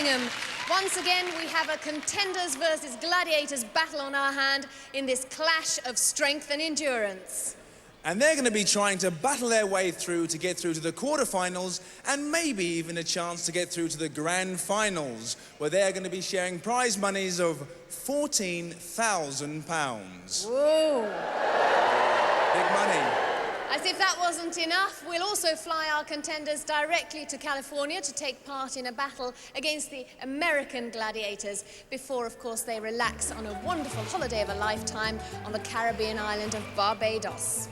Birmingham. Once again, we have a contenders versus gladiators battle on our hand in this clash of strength and endurance. And they're going to be trying to battle their way through to get through to the quarterfinals and maybe even a chance to get through to the grand finals, where they're going to be sharing prize monies of £14,000. Whoa! Big money. As if that wasn't enough, we'll also fly our contenders directly to California to take part in a battle against the American gladiators before, of course, they relax on a wonderful holiday of a lifetime on the Caribbean island of Barbados.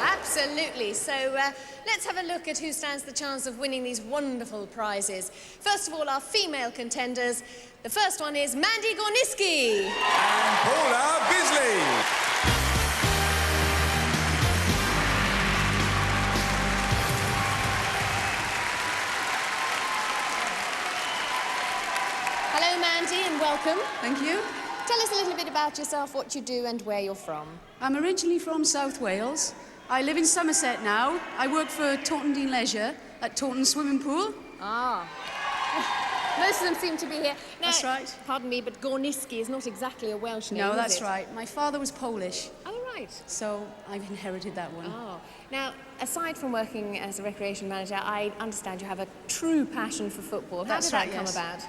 Absolutely. So let's have a look at who stands the chance of winning these wonderful prizes. First of all, our female contenders. The first one is Mandy Gorniski. And Paula Bisley. Hello, Mandy, and welcome. Thank you. Tell us a little bit about yourself, what you do and where you're from. I'm originally from South Wales. I live in Somerset now. I work for Taunton Dean Leisure at Taunton Swimming Pool. Ah. Most of them seem to be here. Now, that's right. Pardon me, but Gorniski is not exactly a Welsh name, No, that's is it? right. My father was Polish. Oh, right. So I've inherited that one. Oh. Now, aside from working as a recreation manager, I understand you have a true passion for football. How did that come about?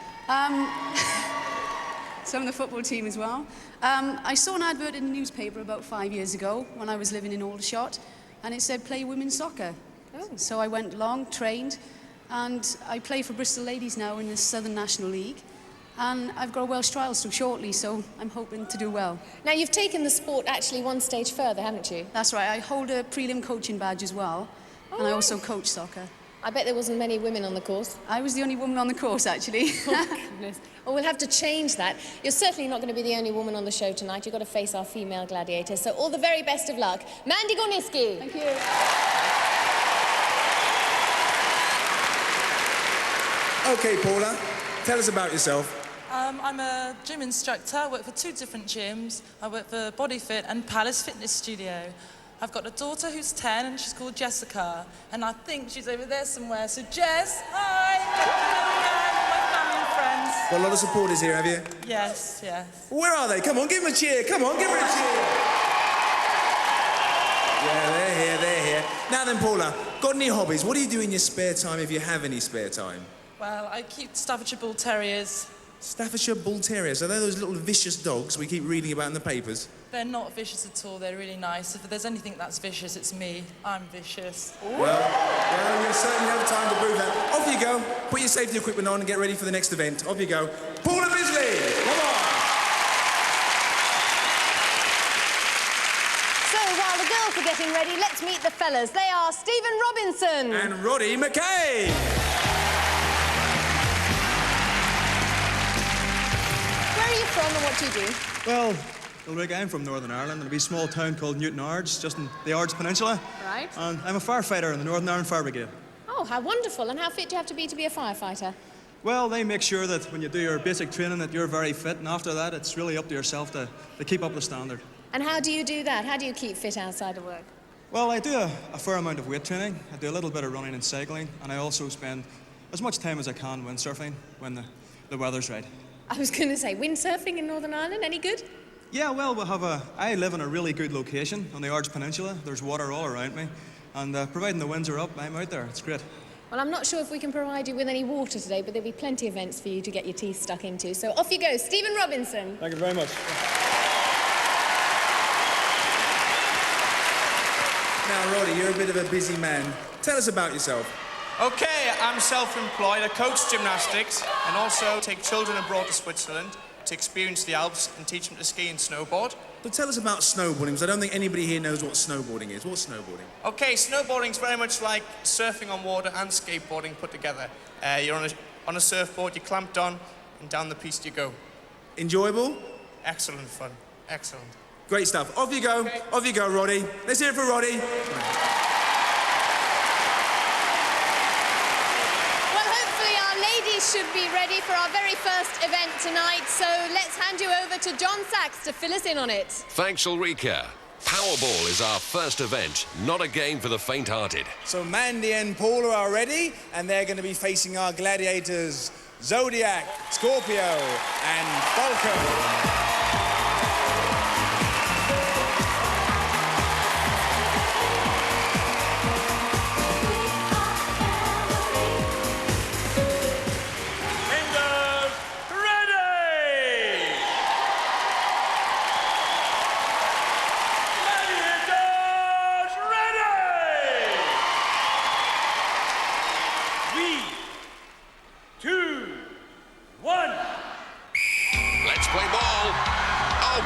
Some of the football team as well. I saw an advert in the newspaper about 5 years ago when I was living in Aldershot, and it said play women's soccer. Oh. So I went along, trained, and I play for Bristol Ladies now in the Southern National League. And I've got a Welsh trials so shortly, so I'm hoping to do well. Now, you've taken the sport actually one stage further, haven't you? That's right. I hold a prelim coaching badge as well, and I also coach soccer. I bet there wasn't many women on the course. I was the only woman on the course, actually. Oh, goodness. Well, we'll have to change that. You're certainly not going to be the only woman on the show tonight. You've got to face our female gladiators. So all the very best of luck. Mandy Gorniski. Thank you. OK, Paula, tell us about yourself. I'm a gym instructor. I work for 2 different gyms. I work for BodyFit and Palace Fitness Studio. I've got a daughter who's 10 and she's called Jessica, and I think she's over there somewhere. So Jess, hi! My family and friends. Got a lot of supporters here, have you? Yes, yes. Where are they? Come on, give them a cheer. Come on, give her a cheer. Yeah, they're here. Now then, Paula, got any hobbies? What do you do in your spare time, if you have any spare time? Well, I keep Staffordshire Bull Terriers. Staffordshire Bull Terriers, are they those little vicious dogs we keep reading about in the papers? They're not vicious at all. They're really nice. If there's anything that's vicious, it's me. I'm vicious. Well, you certainly have time to prove that. Off you go. Put your safety equipment on and get ready for the next event. Off you go. Paula Bisley, come on! So while the girls are getting ready, let's meet the fellas. They are Stephen Robinson. And Roddy McKay. Where are you from and what do you do? Well, Rick, I'm from Northern Ireland, in a wee small town called Newton Ards, just in the Ards Peninsula. Right. And I'm a firefighter in the Northern Ireland Fire Brigade. Oh, how wonderful. And how fit do you have to be a firefighter? Well, they make sure that when you do your basic training that you're very fit, and after that it's really up to yourself to keep up the standard. And how do you do that? How do you keep fit outside of work? Well, I do a fair amount of weight training. I do a little bit of running and cycling, and I also spend as much time as I can windsurfing when the weather's right. I was going to say, windsurfing in Northern Ireland, any good? Yeah, well, I live in a really good location on the Ards Peninsula. There's water all around me, and providing the winds are up, I'm out there. It's great. Well, I'm not sure if we can provide you with any water today, but there'll be plenty of events for you to get your teeth stuck into. So off you go, Stephen Robinson. Thank you very much. Now, Roddy, you're a bit of a busy man. Tell us about yourself. Okay, I'm self-employed. I coach gymnastics and also take children abroad to Switzerland to experience the Alps and teach them to ski and snowboard. But tell us about snowboarding, because I don't think anybody here knows what snowboarding is. What's snowboarding? Okay, snowboarding's very much like surfing on water and skateboarding put together. You're on a surfboard, you're clamped on, and down the piste you go. Enjoyable? Excellent fun. Excellent. Great stuff. Off you go. Okay. Off you go, Roddy. Let's hear it for Roddy. Should be ready for our very first event tonight, so let's hand you over to John Sachs to fill us in on it. Thanks, Ulrika. Powerball is our first event, not a game for the faint-hearted. So Mandy and Paula are ready, and they're going to be facing our gladiators, Zodiac, Scorpio, and Falcon.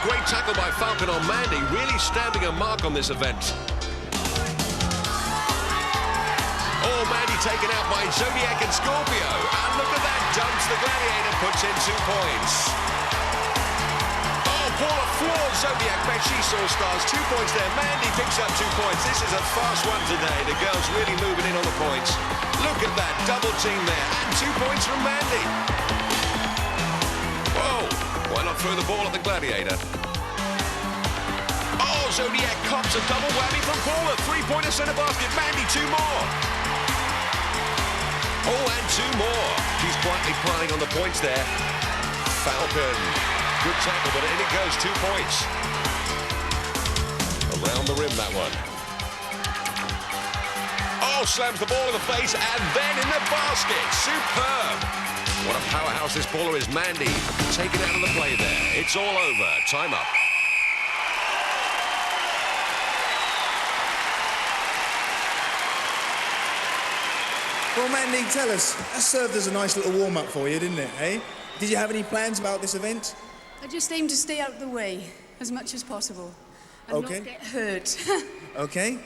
Great tackle by Falcon on Mandy, really stamping a mark on this event. Oh, Mandy taken out by Zodiac and Scorpio. And look at that, dumps the Gladiator, puts in 2 points. Oh, Paula floors Zodiac, bet she saw stars. 2 points there. Mandy picks up 2 points. This is a fast one today. The girls really moving in on the points. Look at that, double team there. And 2 points from Mandy. Whoa. Why not throw the ball at the Gladiator? Oh, Zodiac cops a double whammy from Paula. 3-pointer centre basket. Mandy, 2 more. Oh, and 2 more. She's quietly piling on the points there. Falcon. Good tackle, but in it goes. 2 points. Around the rim, that one. Oh, slams the ball in the face, and then in the basket. Superb. What a powerhouse this baller is. Mandy taken out of the play there. It's all over. Time up. Well, Mandy, tell us, that served as a nice little warm-up for you, didn't it, eh? Did you have any plans about this event? I just aim to stay out of the way as much as possible and not get hurt. Okay.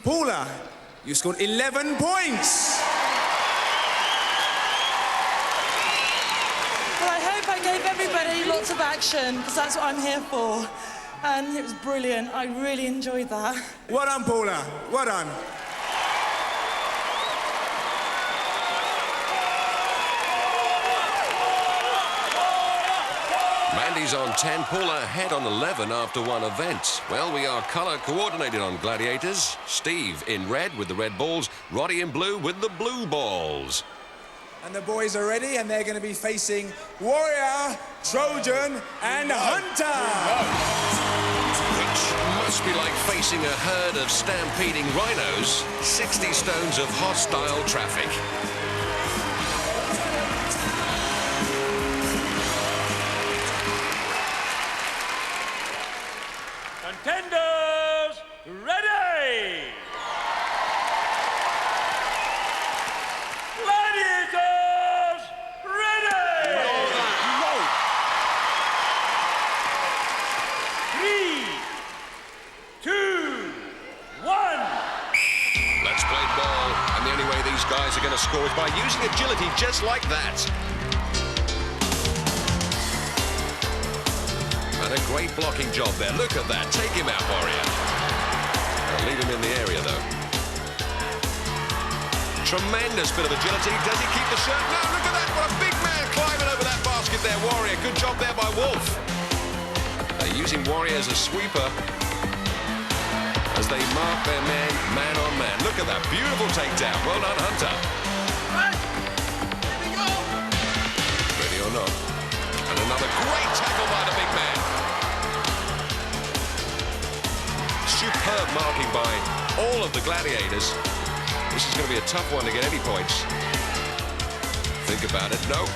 Paula, you scored 11 points. Well, I hope I gave everybody lots of action, because that's what I'm here for. And it was brilliant. I really enjoyed that. Well done, Paula. Well done. Mandy's on 10, Paula ahead on 11 after one event. Well, we are colour coordinated on Gladiators. Steve in red with the red balls, Roddy in blue with the blue balls. And the boys are ready, and they're going to be facing Warrior, Trojan, and Hunter. Which must be like facing a herd of stampeding rhinos. 60 stones of hostile traffic. Contenders, ready! Gladiators, ready! No. 3, 2, 1. Let's play ball. And the only way these guys are going to score is by using agility just like that. And a great blocking job there. Look at that. Take him out, Warrior. I'll leave him in the area, though. Tremendous bit of agility. Does he keep the shirt? No, look at that. What a big man climbing over that basket there, Warrior. Good job there by Wolf. They're using Warrior as a sweeper as they mark their man, man on man. Look at that. Beautiful takedown. Well done, Hunter. Ready or not. And another great tackle by the big man. Superb marking by all of the Gladiators. This is going to be a tough one to get any points. Think about it. No.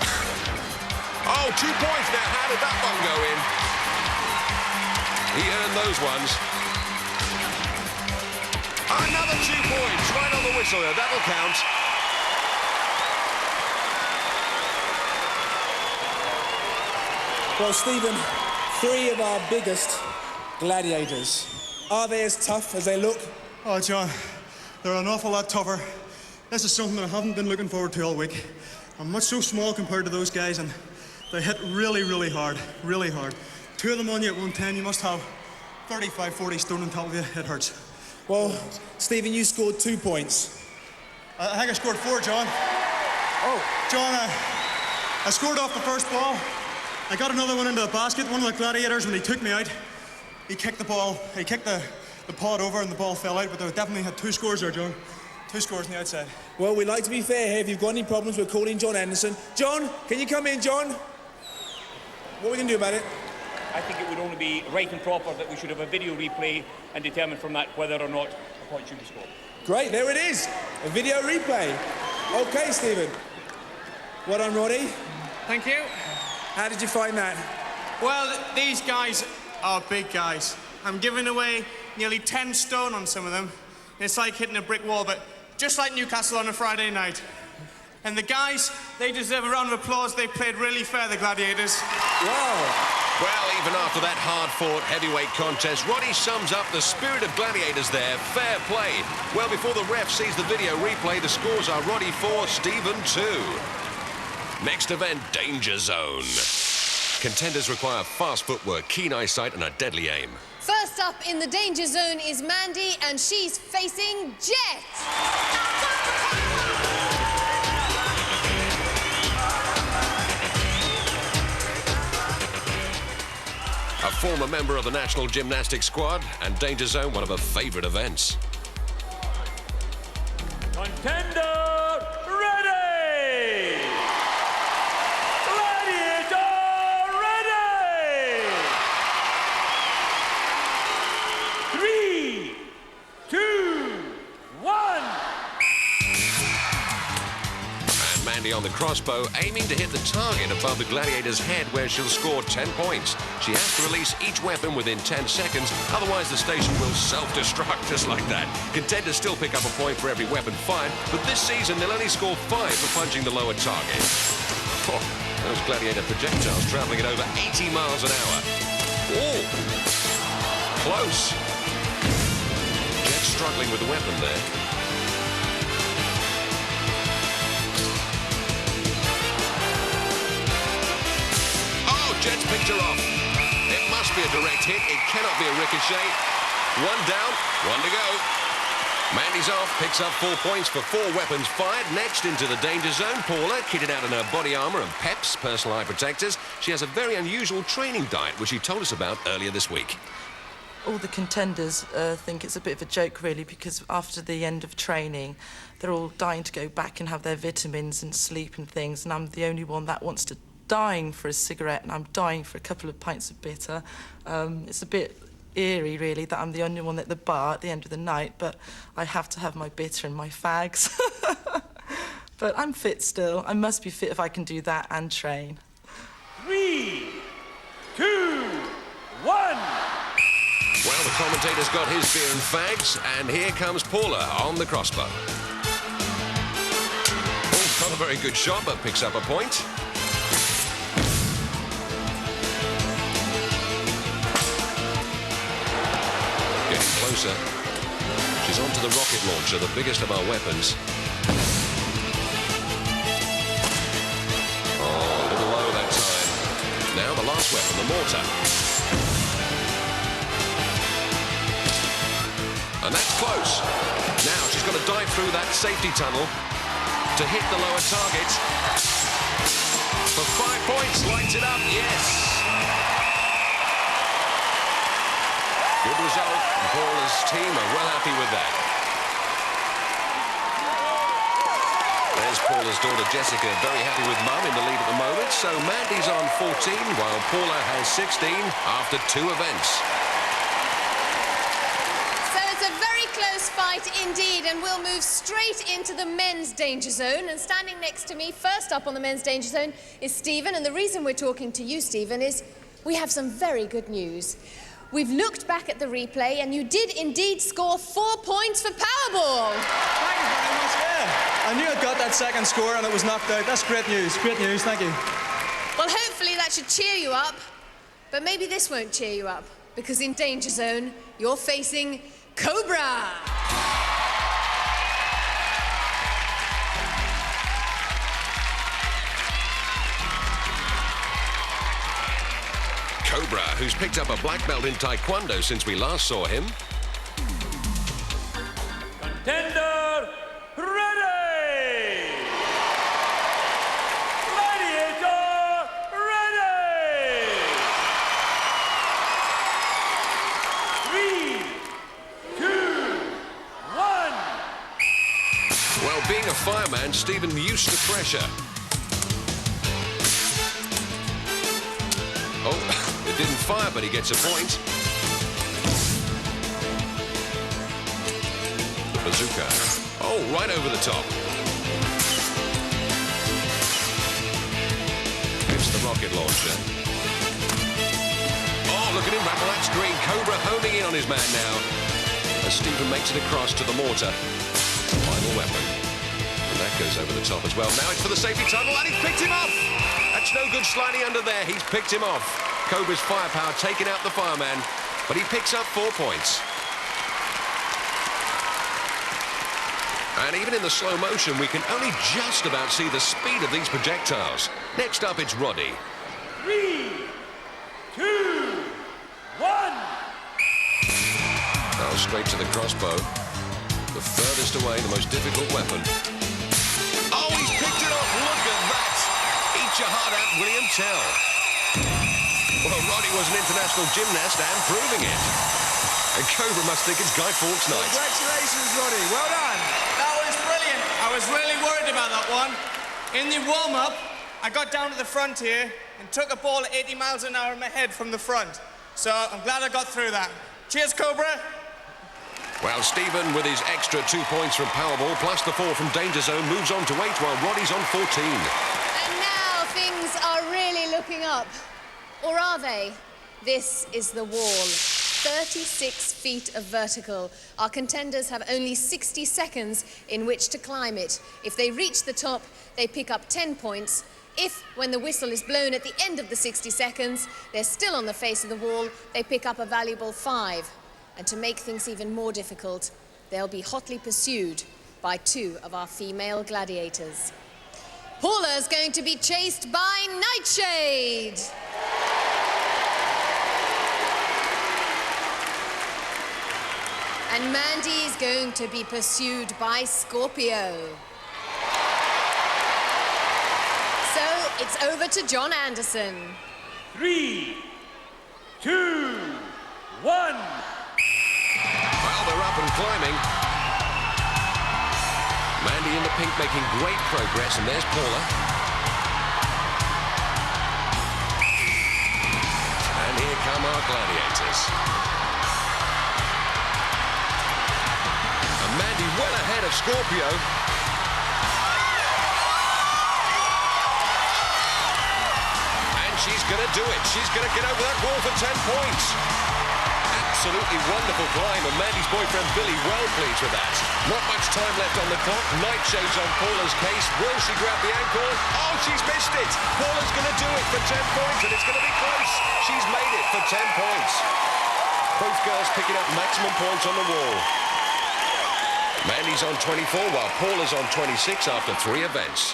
Oh, 2 points now. How did that one go in? He earned those ones. Another 2 points. Right on the whistle there. That'll count. Well, Stephen, 3 of our biggest gladiators. Are they as tough as they look? Oh, John, they're an awful lot tougher. This is something that I haven't been looking forward to all week. I'm much so small compared to those guys, and they hit really, really hard, really hard. 2 of them on you at 110, you must have 35, 40 stone on top of you. It hurts. Well, Stephen, you scored 2 points. I think I scored 4, John. Oh. John, I scored off the first ball. I got another one into the basket, one of the Gladiators, when he took me out. he kicked the ball, he kicked the pod over and the ball fell out, but they definitely had 2 scores there, John. 2 scores on the outside. Well, we'd like to be fair here. If you've got any problems, we're calling John Anderson. John, can you come in, John? What are we going to do about it? I think it would only be right and proper that we should have a video replay and determine from that whether or not a point should be scored. Great, there it is. A video replay. OK, Stephen. Well done, Roddy. Thank you. How did you find that? Well, these guys are big guys. I'm giving away nearly 10 stone on some of them. It's like hitting a brick wall, but just like Newcastle on a Friday night. And the guys, they deserve a round of applause. They played really fair, the Gladiators. Wow. Well, even after that hard-fought heavyweight contest, Roddy sums up the spirit of Gladiators there. Fair play. Well, before the ref sees the video replay, the scores are Roddy 4, Stephen 2. Next event, Danger Zone. Contenders require fast footwork, keen eyesight and a deadly aim. First up in the danger zone is Mandy, and she's facing Jet. A former member of the national gymnastics squad, and Danger Zone, one of her favourite events. Contender ready! Gladiator ready! 3, 2, 1. And Mandy on the crossbow, aiming to hit the target above the Gladiator's head, where she'll score 10 points. She has to release each weapon within 10 seconds, otherwise the station will self-destruct just like that. Contenders still pick up a point for every weapon fired, but this season they'll only score 5 for punching the lower target. Oh, those Gladiator projectiles travelling at over 80 miles an hour. Oh, close. Jet struggling with the weapon there. Jet's picked her off. It must be a direct hit. It cannot be a ricochet. 1 down, 1 to go. Mandy's off, picks up 4 points for 4 weapons fired. Next into the danger zone, Paula, kitted out in her body armour and PEPs, personal eye protectors. She has a very unusual training diet, which she told us about earlier this week. All the contenders think it's a bit of a joke, really, because after the end of training, they're all dying to go back and have their vitamins and sleep and things, and I'm the only one that wants to dying for a cigarette, and I'm dying for a couple of pints of bitter. It's a bit eerie, really, that I'm the only one at the bar at the end of the night, but I have to have my bitter and my fags. But I'm fit still. I must be fit if I can do that and train. 3, 2, 1. Well, the commentator's got his beer and fags, and here comes Paula on the crossbow. Oh, not a very good shot, but picks up a point. Closer. She's onto the rocket launcher, the biggest of our weapons. Oh, a little low that time. Now the last weapon, the mortar. And that's close. Now she's got to dive through that safety tunnel to hit the lower target. For 5 points, lights it up, yes. Good result. Paula's team are well happy with that. There's Paula's daughter Jessica, very happy with Mum in the lead at the moment. So Mandy's on 14, while Paula has 16 after 2 events. So it's a very close fight indeed, and we'll move straight into the men's danger zone. And standing next to me, first up on the men's danger zone, is Stephen. And the reason we're talking to you, Stephen, is we have some very good news. We've looked back at the replay, and you did indeed score 4 points for Powerball. Thank you very much, yeah. I knew I'd got that second score and it was knocked out. That's great news, thank you. Well, hopefully that should cheer you up, but maybe this won't cheer you up, because in Danger Zone, you're facing Cobra. Cobra, who's picked up a black belt in Taekwondo since we last saw him. Contender ready! Gladiator ready! and Stephen used to pressure. Oh, it didn't fire, but he gets a point. The bazooka. Oh, right over the top. It's the rocket launcher. Oh, look at him rattle that screen. Cobra homing in on his man now. As Stephen makes it across to the mortar. Final weapon. And that goes over the top as well. Now it's for the safety tunnel, and he's picked him off! That's no good sliding under there. He's picked him off. Cobra's firepower taking out the fireman, but he picks up 4 points. And even in the slow motion, we can only just about see the speed of these projectiles. Next up, it's Roddy. 3, 2, 1. Now straight to the crossbow. The furthest away, the most difficult weapon. Oh, he's picked it off. Look at that. Eat your heart out, William Tell. Well, Roddy was an international gymnast and proving it. And Cobra must think it's Guy Fawkes night. Congratulations, Roddy. Well done. That was brilliant. I was really worried about that one. In the warm-up, I got down to the front here and took a ball at 80 miles an hour in my head from the front. So I'm glad I got through that. Cheers, Cobra. Well, Stephen, with his extra 2 points from Powerball, plus the 4 from Danger Zone, moves on to 8, while Roddy's on 14. And now things are really looking up. Or are they? This is the wall. 36 feet of vertical. Our contenders have only 60 seconds in which to climb it. If they reach the top, they pick up 10 points. If, when the whistle is blown at the end of the 60 seconds, they're still on the face of the wall, they pick up a valuable 5. And to make things even more difficult, they'll be hotly pursued by 2 of our female gladiators. Paula's going to be chased by Nightshade. And Mandy's going to be pursued by Scorpio. So it's over to John Anderson. 3, 2, 1. Well, they're up and climbing. Mandy in the pink making great progress, and there's Paula. And here come our gladiators. And Mandy well ahead of Scorpio. And she's going to do it. She's going to get over that wall for 10 points. Absolutely wonderful climb, and Mandy's boyfriend Billy well pleased with that. Not much time left on the clock. Nightshade's on Paula's case. Will she grab the ankle? Oh, she's missed it. Paula's going to do it for 10 points, and it's going to be close. She's made it for 10 points. Both girls picking up maximum points on the wall. Mandy's on 24, while Paula's on 26 after 3 events.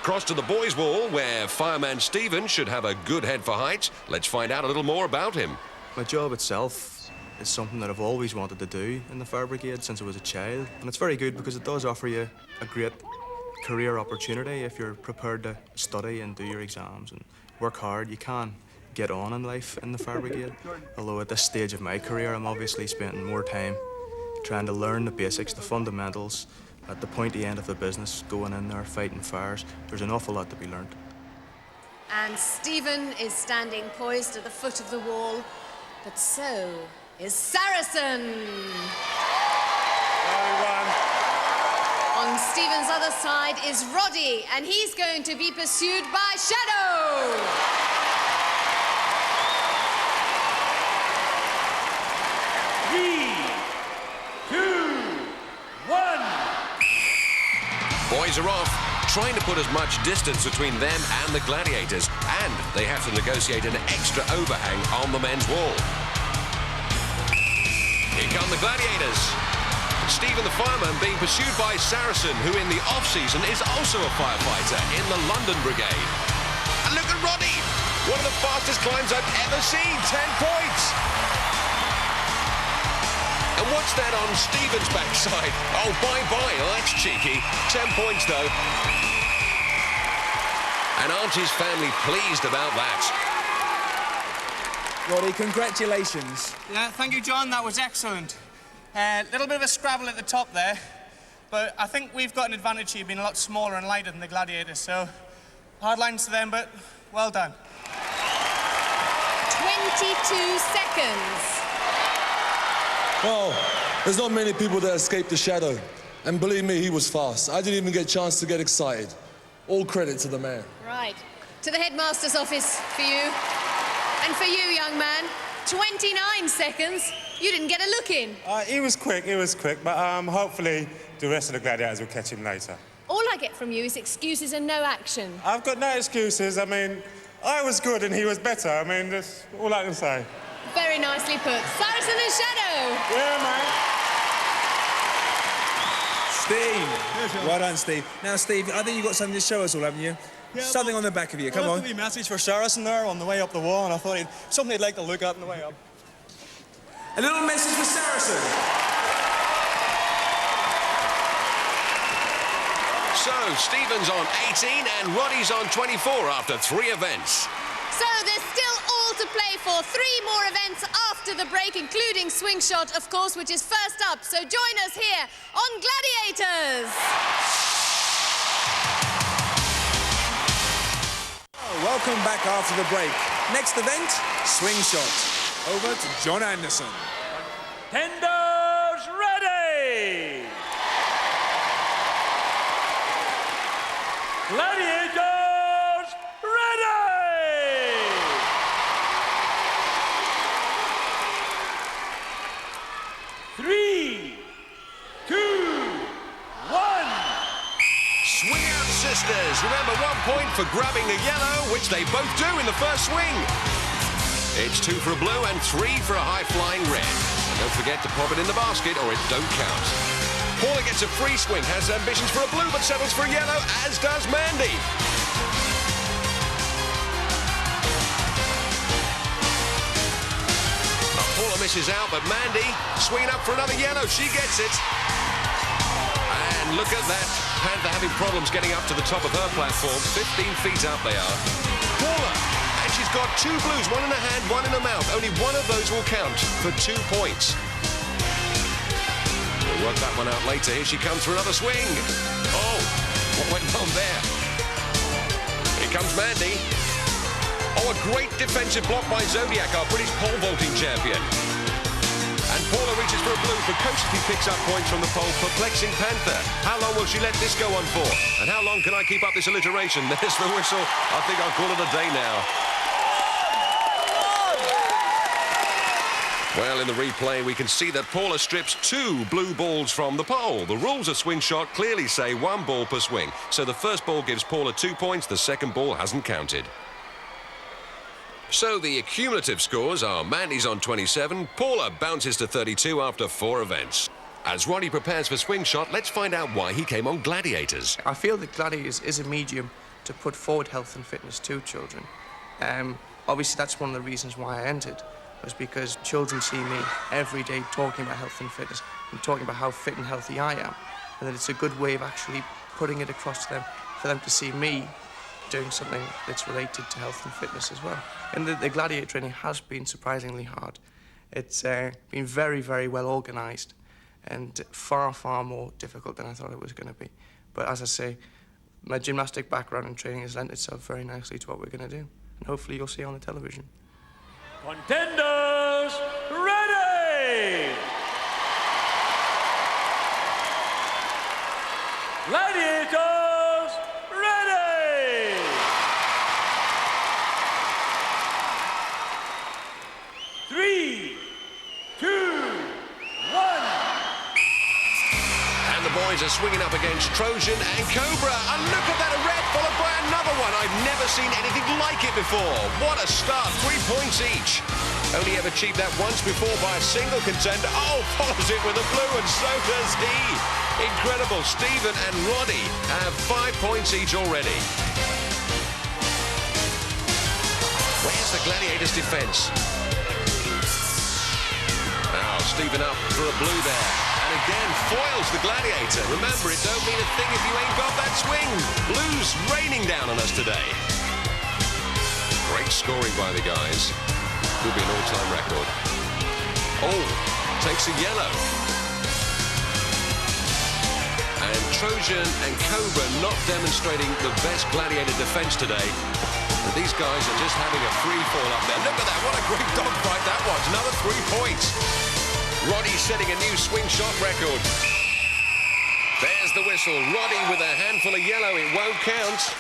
Cross to the boys' wall, where fireman Stephen should have a good head for height. Let's find out a little more about him. My job itself is something that I've always wanted to do in the fire brigade since I was a child. And it's very good because it does offer you a great career opportunity if you're prepared to study and do your exams and work hard. You can get on in life in the fire brigade. Although at this stage of my career, I'm obviously spending more time trying to learn the basics, the fundamentals, at the pointy end of the business, going in there, fighting fires. There's an awful lot to be learned. And Stephen is standing poised at the foot of the wall, but so is Saracen. On Stephen's other side is Roddy, and he's going to be pursued by Shadow. Boys are off, trying to put as much distance between them and the gladiators, and they have to negotiate an extra overhang on the men's wall. Here come the gladiators. Stephen the fireman being pursued by Saracen, who in the off-season is also a firefighter in the London Brigade. And look at Roddy, one of the fastest climbs I've ever seen, 10 points. And what's that on Stephen's backside? Oh, bye-bye. Oh, that's cheeky. 10 points, though. And aren't his family pleased about that? Roddy, congratulations. Yeah, thank you, John. That was excellent. A little bit of a scrabble at the top there. but I think we've got an advantage here being a lot smaller and lighter than the Gladiators, so hard lines to them, but well done. 22 seconds. Well, there's not many people that escape the shadow. And believe me, he was fast. I didn't even get a chance to get excited. All credit to the man. Right. To the headmaster's office for you. And for you, young man, 29 seconds. You didn't get a look in. He was quick, but hopefully the rest of the Gladiators will catch him later. All I get from you is excuses and no action. I've got no excuses. I mean, I was good and he was better. I mean, that's all I can say. Very nicely put. Saracen and Shadow. Yeah, man. Steve. Well done, Steve. Now, Steve, I think you've got something to show us all, haven't you? Yeah, something on the back of you. Come on. A wee message for Saracen there on the way up the wall, and I thought something he'd like to look at on the way up. A little message for Saracen. So, Stephen's on 18 and Roddy's on 24 after 3 events. So there's still all to play for. 3 more events after the break, including swing shot, of course, which is first up. So join us here on Gladiators. Welcome back after the break. Next event, swing shot. Over to John Anderson. Contenders ready! Gladiators ready! Three, 2, 1. Swing out, sisters. Remember, 1 point for grabbing the yellow, which they both do in the first swing. It's 2 for a blue and 3 for a high-flying red. And don't forget to pop it in the basket or it don't count. Paula gets a free swing, has ambitions for a blue, but settles for a yellow, as does Mandy. Paula misses out, but Mandy swinging up for another yellow. She gets it. And look at that. Panther having problems getting up to the top of her platform. 15 feet up they are. Paula. And she's got 2 blues, 1 in her hand, 1 in her mouth. Only one of those will count for 2 points. We'll work that one out later. Here she comes for another swing. Oh, what went on there? Here comes Mandy. Oh, a great defensive block by Zodiac, our British pole vaulting champion. And Paula reaches for a blue, but Kosuke picks up points from the pole, perplexing Panther. How long will she let this go on for? And how long can I keep up this alliteration? There's the whistle. I think I'll call it a day now. Well, in the replay, we can see that Paula strips 2 blue balls from the pole. The rules of swing shot clearly say 1 ball per swing. So the first ball gives Paula 2 points, the second ball hasn't counted. So the accumulative scores are Mandy's on 27, Paula bounces to 32 after 4 events. As Roddy prepares for swing shot, let's find out why he came on Gladiators. I feel that Gladiators is a medium to put forward health and fitness to children. Obviously, that's one of the reasons why I entered, was because children see me every day talking about health and fitness and talking about how fit and healthy I am, and that it's a good way of actually putting it across to them, for them to see me doing something that's related to health and fitness as well. And the Gladiator training has been surprisingly hard. It's been very, very well organised and far, far more difficult than I thought it was going to be. But as I say, my gymnastic background and training has lent itself very nicely to what we're going to do. And hopefully you'll see on the television. Contenders ready! Gladiators ready! Three, 2, 1. And the boys are swinging up against Trojan and Cobra. And look at that, a red followed by another one. I've never seen anything like it before. What a start, 3 points each. Only ever achieved that once before by a single contender. Oh, follows it with a blue, and so does he. Incredible. Stephen and Roddy have 5 points each already. Where's the Gladiators' defense? Now, Stephen up for a blue there. And again, foils the Gladiator. Remember, it don't mean a thing if you ain't got that swing. Blues raining down on us today. Great scoring by the guys. Could be an all-time record. Oh, takes a yellow. And Trojan and Cobra not demonstrating the best gladiator defense today. But these guys are just having a free-fall up there. Look at that, what a great dogfight that was. Another 3 points. Roddy setting a new swing shot record. There's the whistle. Roddy with a handful of yellow. It won't count.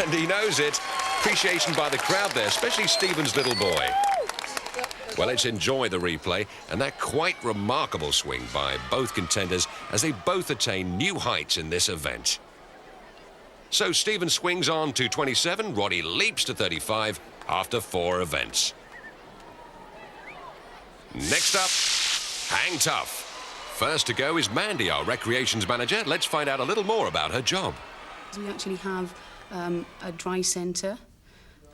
And he knows it. Appreciation by the crowd there, especially Stephen's little boy. Well, let's enjoy the replay and that quite remarkable swing by both contenders as they both attain new heights in this event. So Stephen swings on to 27. Roddy leaps to 35 after 4 events. Next up, hang tough. First to go is Mandy, our recreations manager. Let's find out a little more about her job. We actually have a dry centre,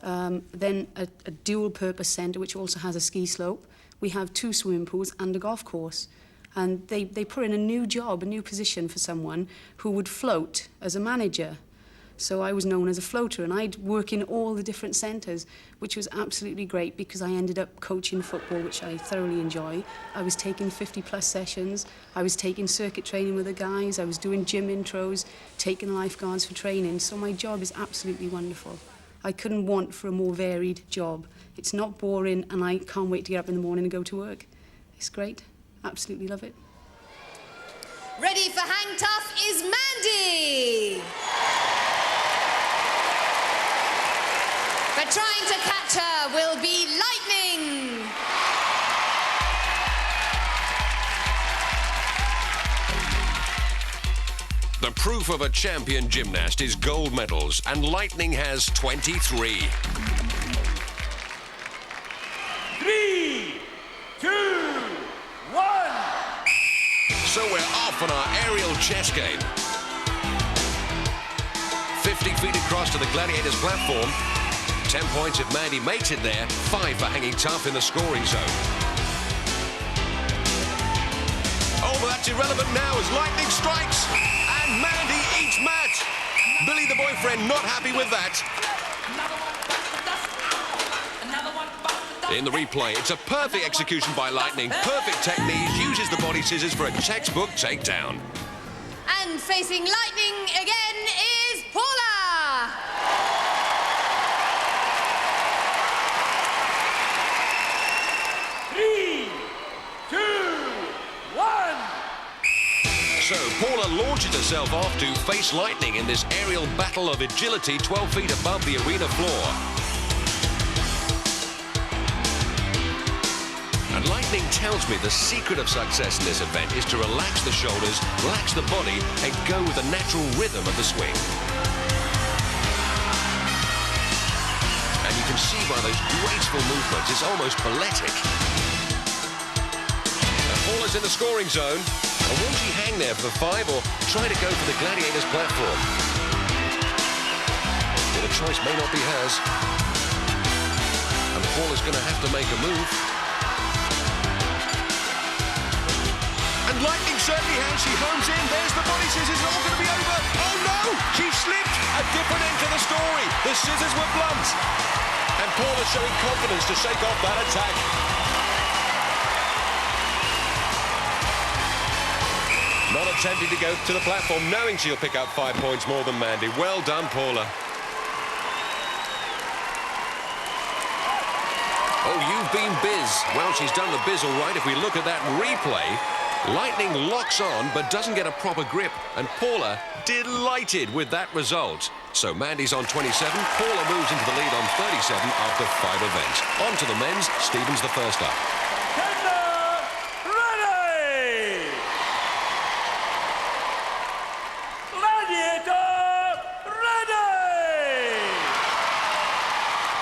then a dual-purpose centre which also has a ski slope. We have 2 swimming pools and a golf course. And they put in a new job, a new position for someone who would float as a manager. So I was known as a floater, and I'd work in all the different centres, which was absolutely great because I ended up coaching football, which I thoroughly enjoy. I was taking 50-plus sessions. I was taking circuit training with the guys. I was doing gym intros, taking lifeguards for training. So my job is absolutely wonderful. I couldn't want for a more varied job. It's not boring, and I can't wait to get up in the morning and go to work. It's great. Absolutely love it. Ready for Hang Tough is Mandy. But trying to catch her will be Lightning. The proof of a champion gymnast is gold medals, and Lightning has 23. 3, 2, 1. So we're off on our aerial chess game. 50 feet across to the Gladiators platform. 10 points if Mandy makes it there. 5 for hanging tough in the scoring zone. Oh, but that's irrelevant now as Lightning strikes. And Mandy eats mat. Billy the boyfriend not happy with that. In the replay, it's a perfect execution by Lightning. Perfect technique. Uses the body scissors for a textbook takedown. And facing Lightning again is Paula. So Paula launches herself off to face Lightning in this aerial battle of agility 12 feet above the arena floor. And Lightning tells me the secret of success in this event is to relax the shoulders, relax the body, and go with the natural rhythm of the swing. And you can see by those graceful movements, it's almost balletic. And Paula's in the scoring zone. And will she hang there for the 5 or try to go for the Gladiators platform? Well, the choice may not be hers. And Paula's going to have to make a move. And Lightning certainly has. She homes in. There's the body scissors. It's all going to be over. Oh, no! She slipped. A different end to the story. The scissors were blunt. And Paula's showing confidence to shake off that attack. Not attempting to go to the platform, knowing she'll pick up 5 points more than Mandy. Well done, Paula. Oh, you've been biz. Well, she's done the biz all right. If we look at that replay, Lightning locks on but doesn't get a proper grip. And Paula delighted with that result. So Mandy's on 27. Paula moves into the lead on 37 after 5 events. On to the men's. Stephen's the first up.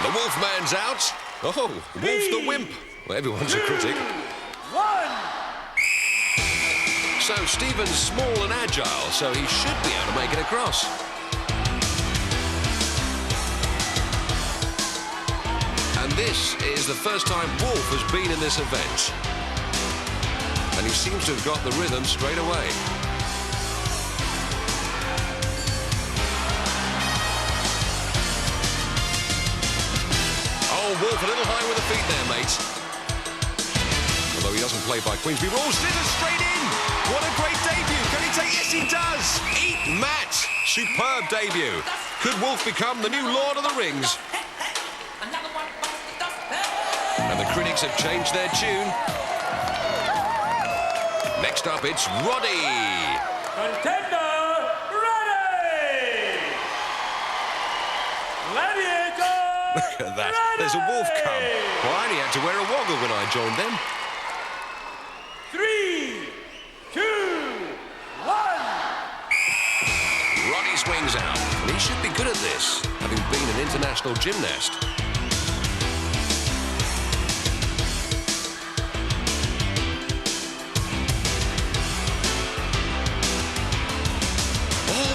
The Wolfman's out. Oh, Wolf the Wimp. Well, everyone's a critic. 1. So Stephen's small and agile, so he should be able to make it across. And this is the first time Wolf has been in this event. And he seems to have got the rhythm straight away. Wolf a little high with the feet there, mate. Although he doesn't play by Queensby rules. Scissors straight in. What a great debut. Can he Gladiator? Yes, he does. Eat Matt. Superb debut. Could Wolf become the new Lord of the Rings? And the critics have changed their tune. Next up, it's Roddy. Contender ready! Gladiator Look at that. There's a wolf cub. Well, I only had to wear a woggle when I joined them. 3, 2, 1. Roddy swings out. And he should be good at this, having been an international gymnast.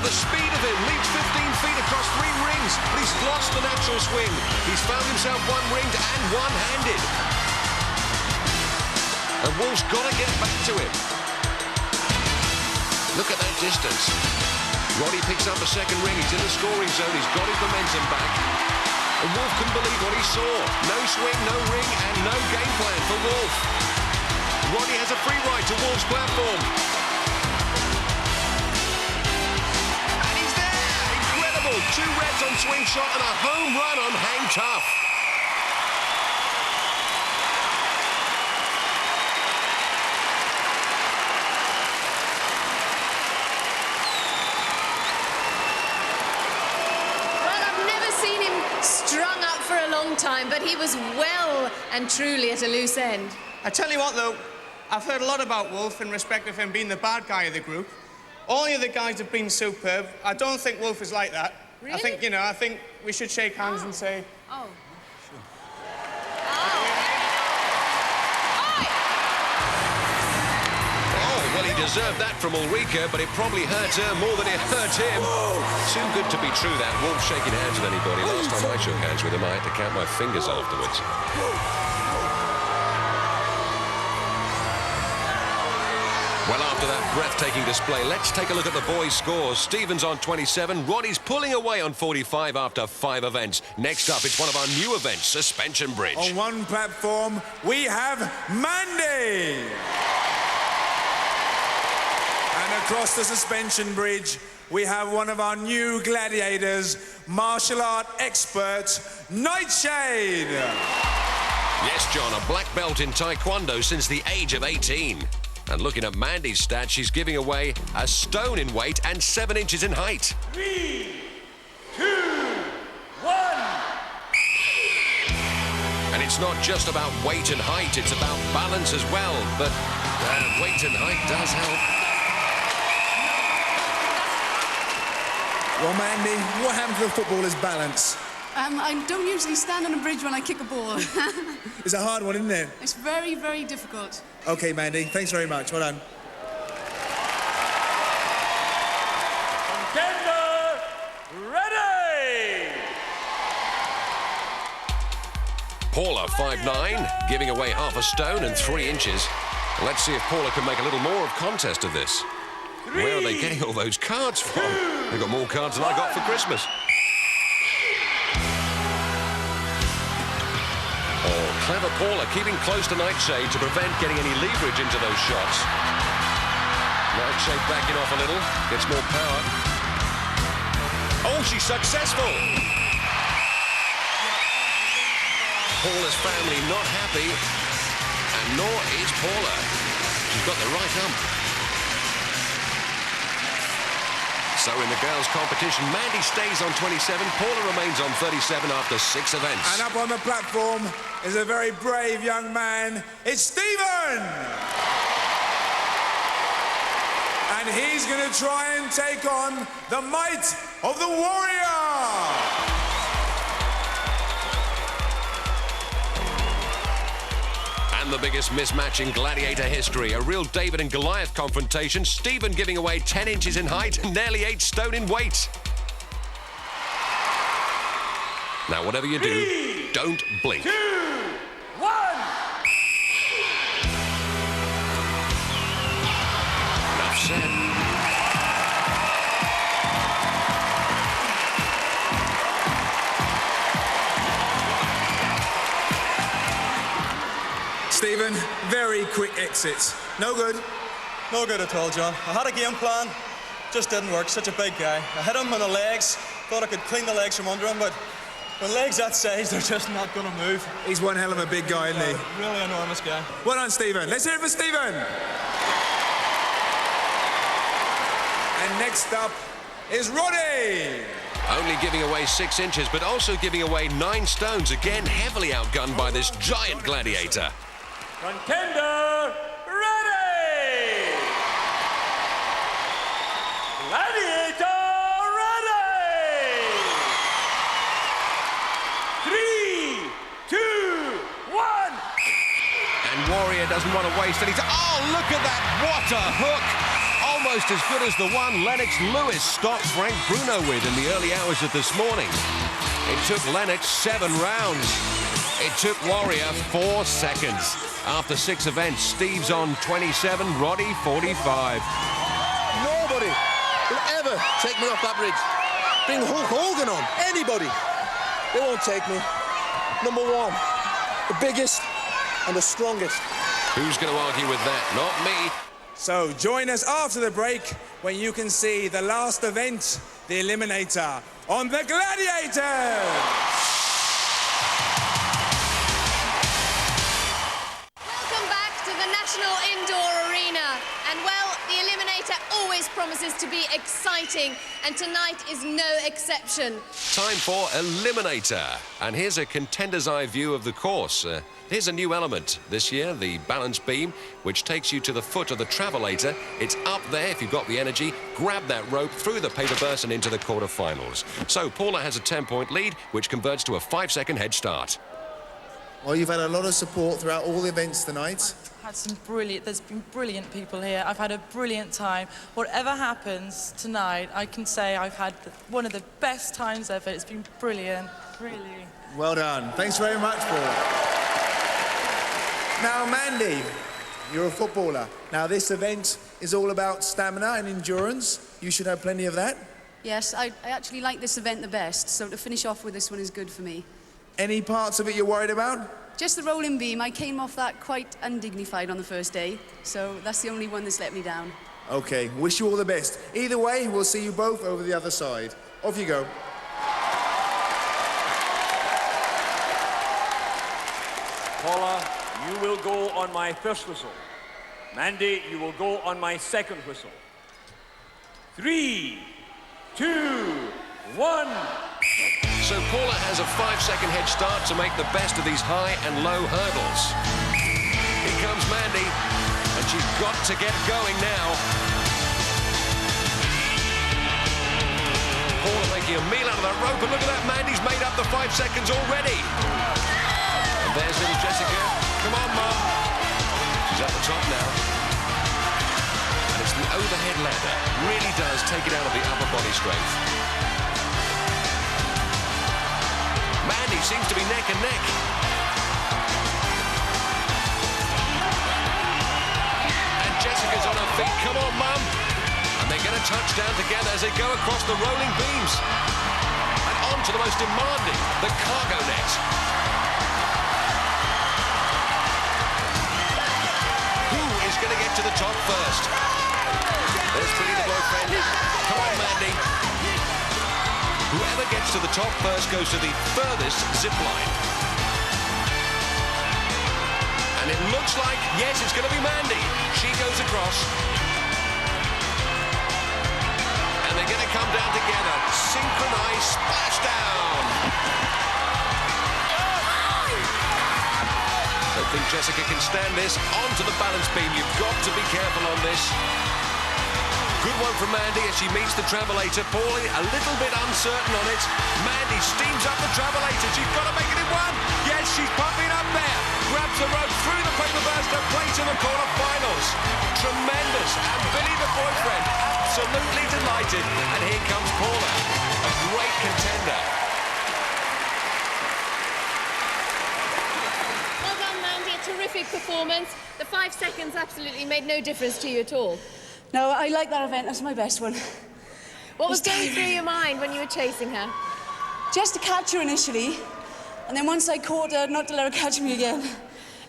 The speed of him leaps 15 feet across 3 rings, but he's lost the natural swing. He's found himself one-ringed and one-handed. And Wolf's got to get back to him. Look at that distance. Roddy picks up a second ring. He's in the scoring zone. He's got his momentum back. And Wolf couldn't believe what he saw. No swing, no ring, and no game plan for Wolf. Roddy has a free ride to Wolf's platform. Two reds on swing shot and a home run on hang tough. Well, I've never seen him strung up for a long time, but he was well and truly at a loose end. I tell you what, though, I've heard a lot about Wolf in respect of him being the bad guy of the group. All the other guys have been superb. I don't think Wolf is like that. Really? I think we should shake hands and say... Oh. Oh, well, he deserved that from Ulrika, but it probably hurt her more than it hurt him. Too good to be true, that. Wolf shaking hands with anybody. Last time I shook hands with him, I had to count my fingers afterwards. Well, after that breathtaking display, let's take a look at the boys' scores. Stephen's on 27. Roddy's pulling away on 45 after 5 events. Next up, it's one of our new events, Suspension Bridge. On one platform, we have Mandy. And across the suspension bridge, we have one of our new gladiators, martial art expert, Nightshade. Yes, John, a black belt in Taekwondo since the age of 18. And looking at Mandy's stats, she's giving away a stone in weight and 7 inches in height. 3, 2, 1. And it's not just about weight and height, it's about balance as well. But weight and height does help. Well, Mandy, what happened to the footballer's balance? I don't usually stand on a bridge when I kick a ball. It's a hard one, isn't it? It's very, very difficult. OK, Mandy, thanks very much. Well done. Contender ready! Paula, 5'9", giving away half a stone and 3 inches. Let's see if Paula can make a little more of contest of this. Where are they getting all those cards from? They've got more cards than I got for Christmas. Oh, clever Paula, keeping close to Nightshade to prevent getting any leverage into those shots. Nightshade backing off a little, gets more power. Oh, she's successful! Paula's family not happy, and nor is Paula. She's got the right hump. So in the girls' competition, Mandy stays on 27, Paula remains on 37 after 6 events. And up on the platform is a very brave young man. It's Stephen! And he's going to try and take on the might of the warrior! And the biggest mismatch in Gladiator history. A real David and Goliath confrontation. Stephen giving away 10 inches in height and nearly 8 stone in weight. Now, whatever you do, don't blink. 2, 1. Enough said. Stephen, very quick exit. No good. No good at all, John. I had a game plan, just didn't work. Such a big guy. I hit him on the legs, thought I could clean the legs from under him, but when legs that size, they're just not going to move. He's one hell of a big guy, isn't he? Really enormous guy. Well done, Stephen. Let's hear it for Stephen. And next up is Roddy. Only giving away 6 inches, but also giving away 9 stones. Again, heavily outgunned by this giant gladiator. Contender ready! Gladiator ready! 3, 2, 1! And Warrior doesn't want to waste any time. Oh, look at that! What a hook! Almost as good as the one Lennox Lewis stopped Frank Bruno with in the early hours of this morning. It took Lennox 7 rounds. It took Warrior 4 seconds. After 6 events, Steve's on 27, Roddy 45. Nobody will ever take me off that bridge. Bring Hulk Hogan on, anybody. They won't take me. Number 1, the biggest and the strongest. Who's going to argue with that? Not me. So join us after the break when you can see the last event, the Eliminator, on the Gladiators! Welcome back to the National Indoor Arena. And well, the Eliminator always promises to be exciting, and tonight is no exception. Time for Eliminator. And here's a contender's eye view of the course. Here's a new element this year, the balance beam, which takes you to the foot of the travelator. It's up there if you've got the energy. Grab that rope through the paper burst and into the quarterfinals. So Paula has a 10-point lead, which converts to a 5-second head start. Well, you've had a lot of support throughout all the events tonight. There's been brilliant people here. I've had a brilliant time. Whatever happens tonight, I can say I've had one of the best times ever. It's been brilliant, really. Well done. Thanks very much, Paula. Now, Mandy, you're a footballer. Now, this event is all about stamina and endurance. You should have plenty of that. Yes, I actually like this event the best, so to finish off with this one is good for me. Any parts of it you're worried about? Just the rolling beam. I came off that quite undignified on the first day, so that's the only one that's let me down. Okay, wish you all the best. Either way, we'll see you both over the other side. Off you go. Paula, you will go on my first whistle. Mandy, you will go on my second whistle. 3, 2, 1. So Paula has a 5-second head start to make the best of these high and low hurdles. Here comes Mandy, and she's got to get going now. Paula making a meal out of that rope, and look at that, Mandy's made up the 5 seconds already. And there's little Jessica. Come on, Mum. She's at the top now. And it's the overhead ladder. Really does take it out of the upper body strength. Mandy seems to be neck and neck. And Jessica's on her feet. Come on, Mum. And they're going to touch down together as they go across the rolling beams. And on to the most demanding, the cargo net. Who is going to get to the top first? There's Billy the boyfriend. Come on, Mandy. Whoever gets to the top first goes to the furthest zip line. And it looks like, yes, it's going to be Mandy. She goes across. And they're going to come down together. Synchronized splashdown. I don't think Jessica can stand this. Onto the balance beam. You've got to be careful on this. Good one from Mandy as she meets the travelator. Paulie a little bit uncertain on it. Mandy steams up the travelator. She's got to make it in one. Yes, she's pumping up there. Grabs the rope through the paper burst and plays in the quarterfinals. Tremendous. And Billy the boyfriend absolutely delighted. And here comes Paula, a great contender. Well done, Mandy. A terrific performance. The 5 seconds absolutely made no difference to you at all. No, I like that event. That's my best one. What was going through your mind when you were chasing her? Just to catch her initially, and then once I caught her, not to let her catch me again.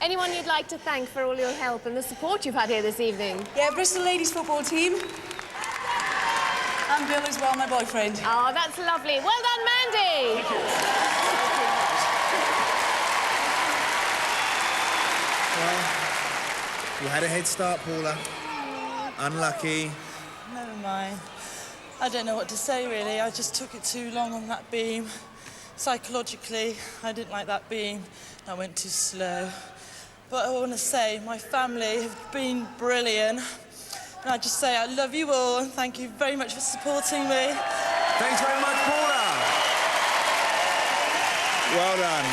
Anyone you'd like to thank for all your help and the support you've had here this evening? Yeah, Bristol ladies football team. And Bill as well, my boyfriend. Oh, that's lovely. Well done, Mandy. Thank you. Well, you had a head start, Paula. Unlucky. Never mind. I don't know what to say, really. I just took it too long on that beam. Psychologically, I didn't like that beam. I went too slow. But I want to say, my family have been brilliant. And I just say I love you all and thank you very much for supporting me. Thanks very much, Paula. Well done.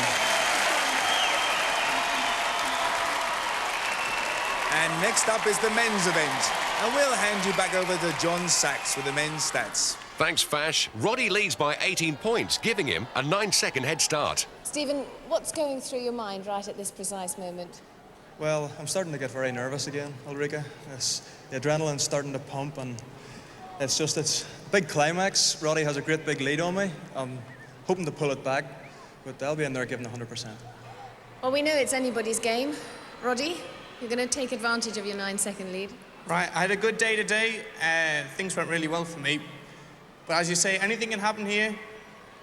And next up is the men's event. And we'll hand you back over to John Sachs with the men's stats. Thanks, Fash. Roddy leads by 18 points, giving him a 9-second head start. Stephen, what's going through your mind right at this precise moment? Well, I'm starting to get very nervous again, Ulrika. The adrenaline's starting to pump, and it's a big climax. Roddy has a great big lead on me. I'm hoping to pull it back, but I'll be in there giving 100%. Well, we know it's anybody's game. Roddy, you're going to take advantage of your 9-second lead. Right, I had a good day today. Things went really well for me. But as you say, anything can happen here.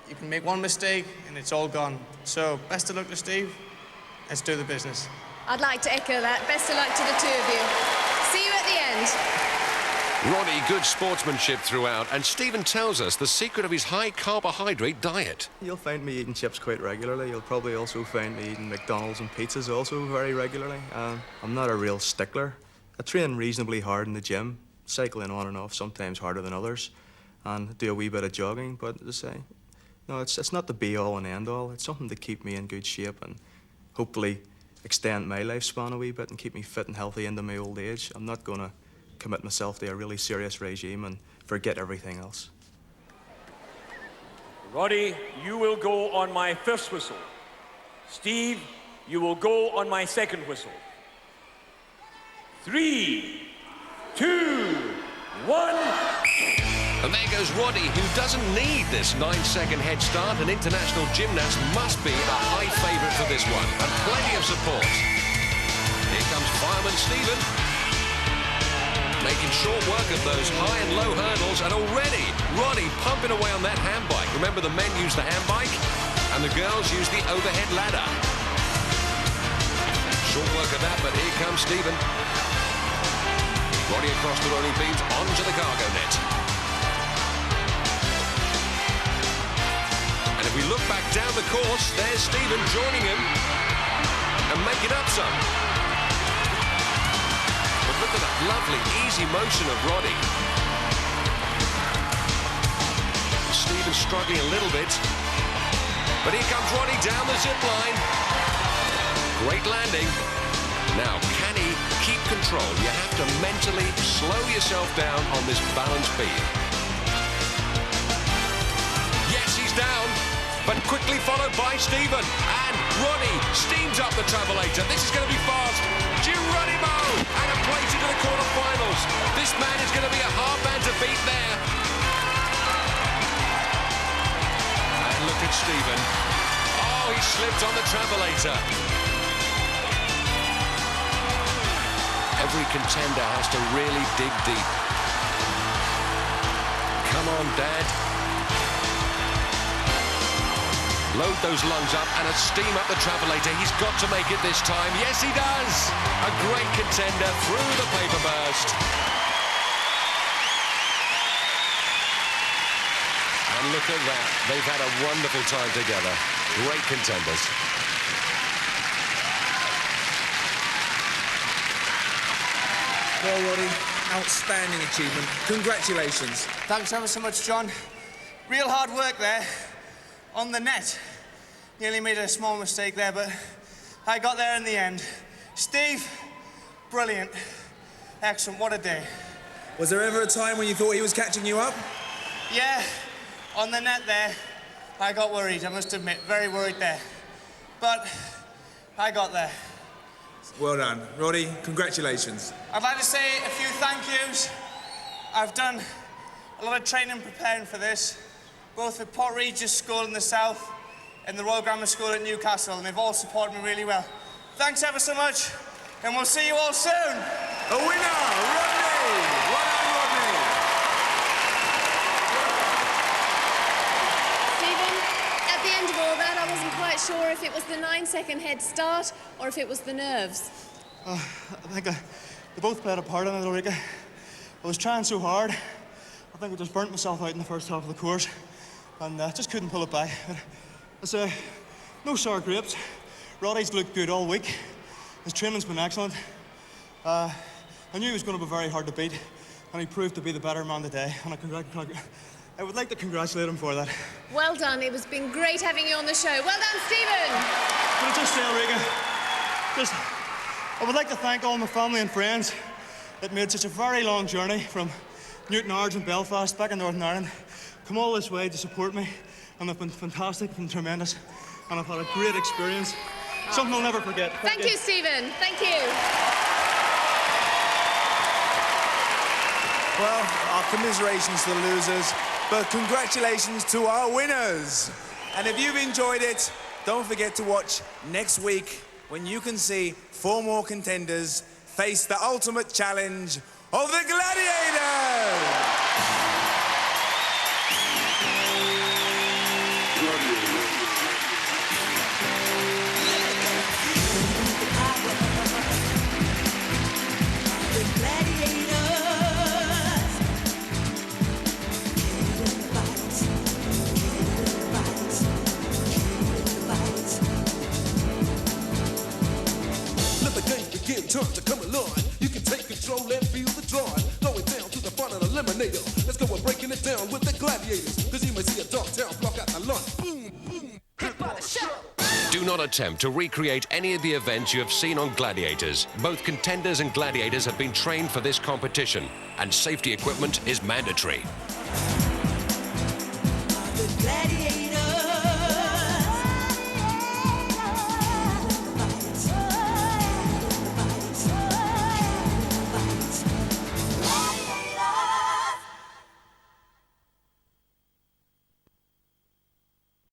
You can make one mistake and it's all gone. So, best of luck to Steve. Let's do the business. I'd like to echo that. Best of luck to the two of you. See you at the end. Roddy, good sportsmanship throughout, and Stephen tells us the secret of his high carbohydrate diet. You'll find me eating chips quite regularly. You'll probably also find me eating McDonald's and pizzas also very regularly. I'm not a real stickler. I train reasonably hard in the gym, cycling on and off, sometimes harder than others, and do a wee bit of jogging, but as I say, no, it's not the be-all and end-all. It's something to keep me in good shape and hopefully extend my lifespan a wee bit and keep me fit and healthy into my old age. I'm not going to commit myself to a really serious regime and forget everything else. Roddy, you will go on my first whistle. Steve, you will go on my second whistle. 3, 2, 1... And there goes Roddy, who doesn't need this 9-second head start. An international gymnast must be a high favourite for this one, and plenty of support. Here comes fireman Stephen, making short work of those high and low hurdles, and already Roddy pumping away on that hand bike. Remember, the men use the hand bike, and the girls use the overhead ladder. Short work of that, but here comes Stephen. Roddy across the rolling beams onto the cargo net. And if we look back down the course, there's Stephen joining him and making up some. But look at that lovely, easy motion of Roddy. Stephen's struggling a little bit. But here comes Roddy down the zip line. Great landing. Now, can he keep control? You have to mentally slow yourself down on this balance beam. Yes, he's down, but quickly followed by Stephen. And Roddy steams up the travelator. This is going to be fast. Geronimo! And a place into the quarterfinals. This man is going to be a hard man to beat there. And look at Stephen. Oh, he slipped on the travelator. Every contender has to really dig deep. Come on, Dad. Load those lungs up and a steam up the travelator. He's got to make it this time. Yes, he does. A great contender through the paper burst. And look at that. They've had a wonderful time together. Great contenders. Well, Roddy, outstanding achievement. Congratulations. Thanks ever so much, John. Real hard work there. On the net. Nearly made a small mistake there, but I got there in the end. Steve, brilliant. Excellent, what a day. Was there ever a time when you thought he was catching you up? Yeah, on the net there, I got worried, I must admit. Very worried there. But I got there. Well done. Roddy, congratulations. I'd like to say a few thank yous. I've done a lot of training preparing for this, both at Port Regis School in the south and the Royal Grammar School at Newcastle, and they've all supported me really well. Thanks ever so much, and we'll see you all soon. A winner, Rodney! Well done, Rodney! Stephen, at the end of all that, I wasn't quite sure if it was the 9-second head start or if it was the nerves. I think they both played a part in it, Ulrika. I was trying so hard. I think I just burnt myself out in the first half of the course and just couldn't pull it back. But no sour grapes. Roddy's looked good all week. His training's been excellent. I knew he was going to be very hard to beat, and he proved to be the better man today. And I would like to congratulate him for that. Well done. It has been great having you on the show. Well done, Stephen. But I just say, Ulrika, I would like to thank all my family and friends that made such a very long journey from Newton Ards and Belfast back in Northern Ireland, come all this way to support me, and they've been fantastic and tremendous, and I've had a great experience. Something I'll never forget. Thank you, Stephen. Thank you. Well, our commiserations to the losers, but congratulations to our winners. And if you've enjoyed it, don't forget to watch next week when you can see 4 more contenders face the ultimate challenge of the Gladiators! Time to come along. You can take control and feel the drawing. Going down to the front of the eliminator. Let's go and breaking it down with the Gladiators. Cause you may see a dark town block out the lunch. Boom, boom, hit by the show. Do not attempt to recreate any of the events you have seen on Gladiators. Both contenders and gladiators have been trained for this competition, and safety equipment is mandatory. The Gladiators.